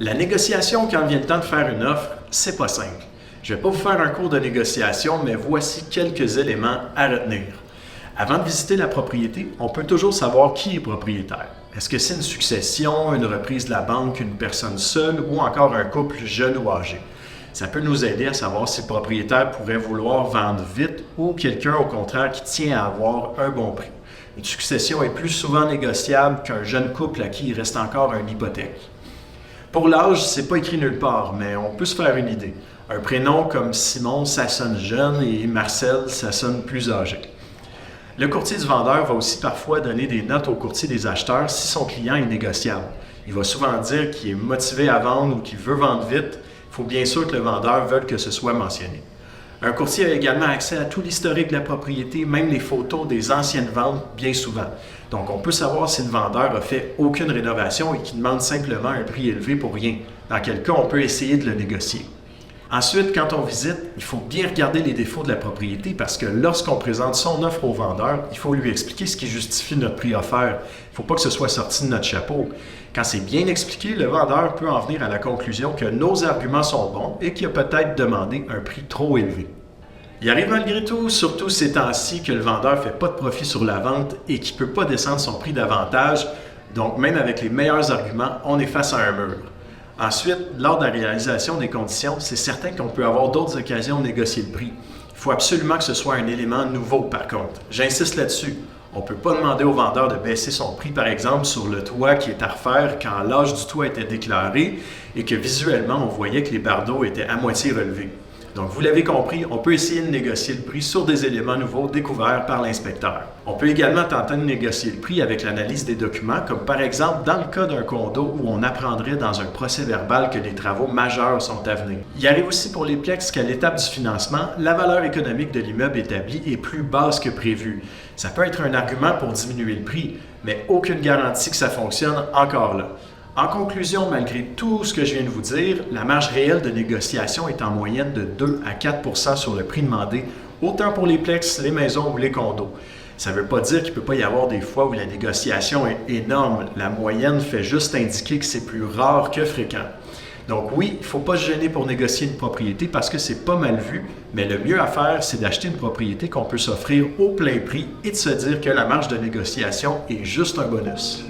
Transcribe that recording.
La négociation quand vient le temps de faire une offre, c'est pas simple. Je ne vais pas vous faire un cours de négociation, mais voici quelques éléments à retenir. Avant de visiter la propriété, on peut toujours savoir qui est propriétaire. Est-ce que c'est une succession, une reprise de la banque, une personne seule ou encore un couple jeune ou âgé? Ça peut nous aider à savoir si le propriétaire pourrait vouloir vendre vite ou quelqu'un au contraire qui tient à avoir un bon prix. Une succession est plus souvent négociable qu'un jeune couple à qui il reste encore une hypothèque. Pour l'âge, c'est pas écrit nulle part, mais on peut se faire une idée. Un prénom comme Simon, ça sonne jeune et Marcel, ça sonne plus âgé. Le courtier du vendeur va aussi parfois donner des notes au courtier des acheteurs si son client est négociable. Il va souvent dire qu'il est motivé à vendre ou qu'il veut vendre vite. Il faut bien sûr que le vendeur veuille que ce soit mentionné. Un courtier a également accès à tout l'historique de la propriété, même les photos des anciennes ventes, bien souvent. Donc, on peut savoir si le vendeur a fait aucune rénovation et qu'il demande simplement un prix élevé pour rien. Dans quel cas, on peut essayer de le négocier. Ensuite, quand on visite, il faut bien regarder les défauts de la propriété parce que lorsqu'on présente son offre au vendeur, il faut lui expliquer ce qui justifie notre prix offert. Il ne faut pas que ce soit sorti de notre chapeau. Quand c'est bien expliqué, le vendeur peut en venir à la conclusion que nos arguments sont bons et qu'il a peut-être demandé un prix trop élevé. Il arrive malgré tout, surtout ces temps-ci, que le vendeur ne fait pas de profit sur la vente et qu'il ne peut pas descendre son prix davantage. Donc, même avec les meilleurs arguments, on est face à un mur. Ensuite, lors de la réalisation des conditions, c'est certain qu'on peut avoir d'autres occasions de négocier le prix. Il faut absolument que ce soit un élément nouveau par contre. J'insiste là-dessus. On ne peut pas demander au vendeur de baisser son prix, par exemple, sur le toit qui est à refaire quand l'âge du toit était déclaré et que visuellement, on voyait que les bardeaux étaient à moitié relevés. Donc, vous l'avez compris, on peut essayer de négocier le prix sur des éléments nouveaux découverts par l'inspecteur. On peut également tenter de négocier le prix avec l'analyse des documents, comme par exemple dans le cas d'un condo où on apprendrait dans un procès-verbal que des travaux majeurs sont à venir. Il arrive aussi pour les plex qu'à l'étape du financement, la valeur économique de l'immeuble établi est plus basse que prévu. Ça peut être un argument pour diminuer le prix, mais aucune garantie que ça fonctionne encore là. En conclusion, malgré tout ce que je viens de vous dire, la marge réelle de négociation est en moyenne de 2 à 4 % sur le prix demandé, autant pour les plex, les maisons ou les condos. Ça ne veut pas dire qu'il ne peut pas y avoir des fois où la négociation est énorme. La moyenne fait juste indiquer que c'est plus rare que fréquent. Donc oui, il ne faut pas se gêner pour négocier une propriété parce que c'est pas mal vu, mais le mieux à faire, c'est d'acheter une propriété qu'on peut s'offrir au plein prix et de se dire que la marge de négociation est juste un bonus.